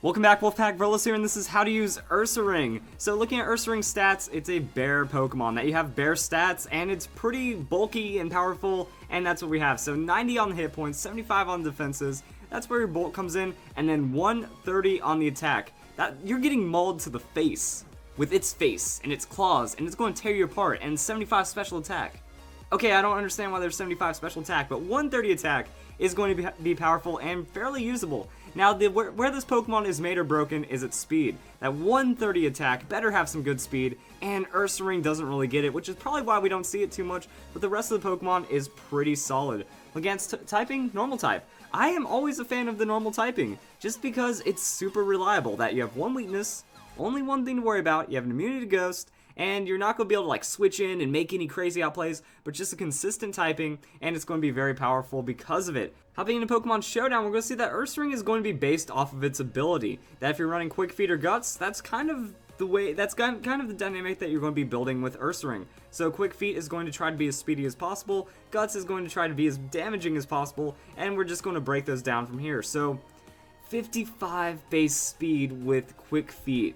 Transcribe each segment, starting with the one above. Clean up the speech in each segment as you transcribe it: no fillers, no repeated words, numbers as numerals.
Welcome back, Wolfpack Verlis here, and this is how to use Ursaring. So looking at Ursaring's stats, it's a bear Pokemon that you have bear stats, and it's pretty bulky and powerful, and that's what we have. So 90 on the hit points, 75 on defenses, that's where your bulk comes in, and then 130 on the attack. You're getting mauled to the face with its face and its claws, and it's going to tear you apart, and 75 special attack. Okay, I don't understand why there's 75 special attack, but 130 attack is going to be powerful and fairly usable. Now, where this Pokemon is made or broken is its speed. That 130 attack better have some good speed, and Ursaring doesn't really get it, which is probably why we don't see it too much, but the rest of the Pokemon is pretty solid. Against typing, normal type. I am always a fan of the normal typing, just because it's super reliable, that you have one weakness, only one thing to worry about, you have an immunity to Ghost, and you're not going to be able to like switch in and make any crazy outplays, but just a consistent typing, and it's going to be very powerful because of it. Hopping into Pokemon Showdown, we're going to see that Ursaring is going to be based off of its ability. That if you're running Quick Feet or Guts, that's kind of the way, that's kind of the dynamic that you're going to be building with Ursaring. So Quick Feet is going to try to be as speedy as possible, Guts is going to try to be as damaging as possible, and we're just going to break those down from here. So 55 base speed with Quick Feet.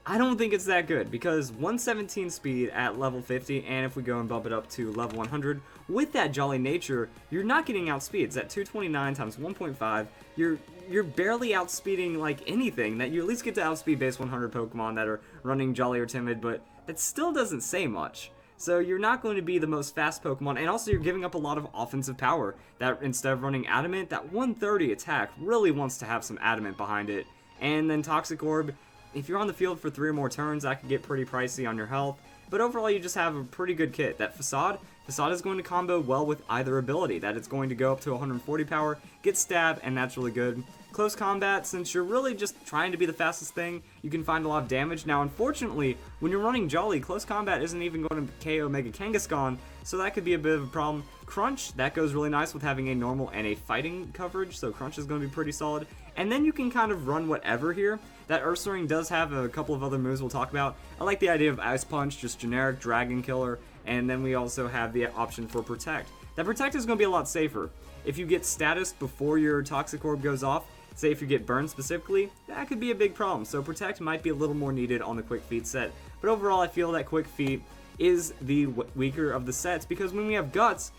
I don't think it's that good, because 117 speed at level 50, and if we go and bump it up to level 100, with that Jolly Nature, you're not getting outspeeds. At 229 times 1.5, you're barely outspeeding like anything. That you at least get to outspeed base 100 Pokemon that are running Jolly or Timid, but that still doesn't say much. So you're not going to be the most fast Pokemon, and also you're giving up a lot of offensive power. That instead of running Adamant, that 130 attack really wants to have some Adamant behind it. And then Toxic Orb, if you're on the field for 3 or more turns, that could get pretty pricey on your health. But overall, you just have a pretty good kit. That Facade is going to combo well with either ability. That it's going to go up to 140 power, get Stab, and that's really good. Close Combat, since you're really just trying to be the fastest thing, you can find a lot of damage. Now, unfortunately, when you're running Jolly, Close Combat isn't even going to KO Mega Kangaskhan, so that could be a bit of a problem. Crunch, that goes really nice with having a normal and a fighting coverage, so Crunch is going to be pretty solid. And then you can kind of run whatever here. That Ursaring does have a couple of other moves we'll talk about. I like the idea of Ice Punch, just generic Dragon Killer, and then we also have the option for Protect. That Protect is going to be a lot safer. If you get status before your Toxic Orb goes off, say if you get burned specifically, that could be a big problem. So Protect might be a little more needed on the Quick Feet set. But overall, I feel that Quick Feet is the weaker of the sets, because when we have Guts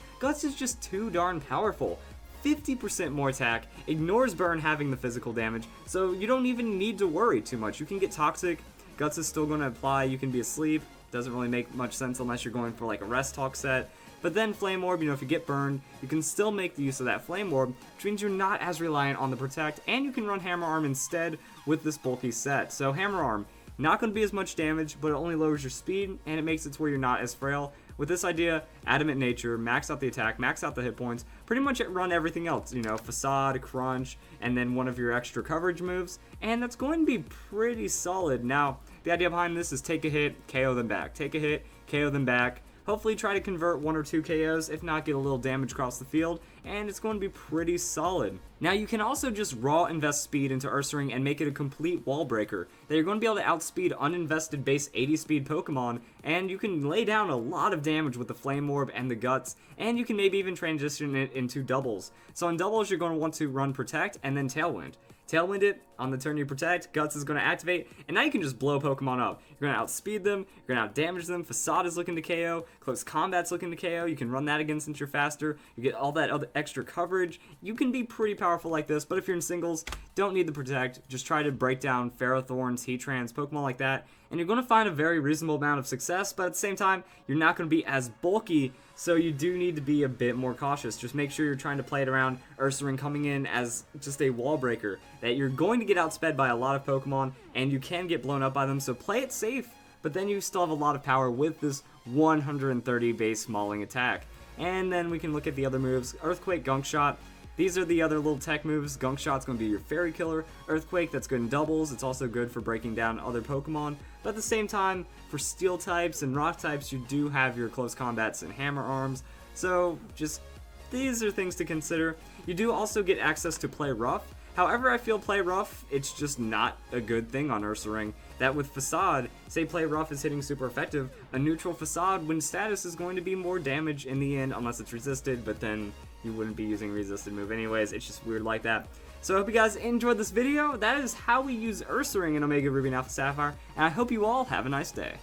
is just too darn powerful. 50% more attack, ignores burn having the physical damage, so you don't even need to worry too much. You can get Toxic, Guts is still going to apply, you can be asleep, doesn't really make much sense unless you're going for like a Rest Talk set. But then Flame Orb, if you get burned, you can still make the use of that Flame Orb, which means you're not as reliant on the Protect, and you can run Hammer Arm instead with this bulky set. So Hammer Arm, not going to be as much damage, but it only lowers your speed, and it makes it to where you're not as frail. With this idea, Adamant Nature, max out the attack, max out the hit points, pretty much run everything else, Facade, Crunch, and then one of your extra coverage moves, and that's going to be pretty solid. Now, the idea behind this is take a hit, KO them back, take a hit, KO them back, hopefully try to convert 1 or 2 KOs, if not get a little damage across the field, and it's going to be pretty solid. Now you can also just raw invest speed into Ursaring and make it a complete wall breaker, that you're going to be able to outspeed uninvested base 80 speed Pokemon, and you can lay down a lot of damage with the Flame Orb and the Guts, and you can maybe even transition it into doubles. So on doubles, you're going to want to run Protect and then Tailwind. Tailwind it, on the turn you Protect, Guts is going to activate, and now you can just blow Pokemon up. You're going to outspeed them, you're going to outdamage them, Facade is looking to KO, Close Combat's looking to KO, you can run that again since you're faster, you get all that other extra coverage, you can be pretty powerful like this, but if you're in singles, don't need the Protect, just try to break down Ferrothorns, Heatrans, Pokemon like that, and you're going to find a very reasonable amount of success, but at the same time, you're not going to be as bulky, so you do need to be a bit more cautious. Just make sure you're trying to play it around Ursaring coming in as just a wall breaker, that you're going to get outsped by a lot of Pokemon, and you can get blown up by them, so play it safe, but then you still have a lot of power with this 130 base mauling attack. And then we can look at the other moves. Earthquake, Gunk Shot. These are the other little tech moves. Gunk Shot's going to be your Fairy Killer. Earthquake, that's good in doubles. It's also good for breaking down other Pokemon. But at the same time, for Steel types and Rock types, you do have your Close Combats and Hammer Arms. So just these are things to consider. You do also get access to Play Rough. However, I feel Play Rough, it's just not a good thing on Ursaring. That with Facade, say Play Rough is hitting super effective, a neutral Facade when status is going to be more damage in the end unless it's resisted, but then you wouldn't be using resisted move anyways. It's just weird like that. So I hope you guys enjoyed this video. That is how we use Ursaring in Omega Ruby and Alpha Sapphire, and I hope you all have a nice day.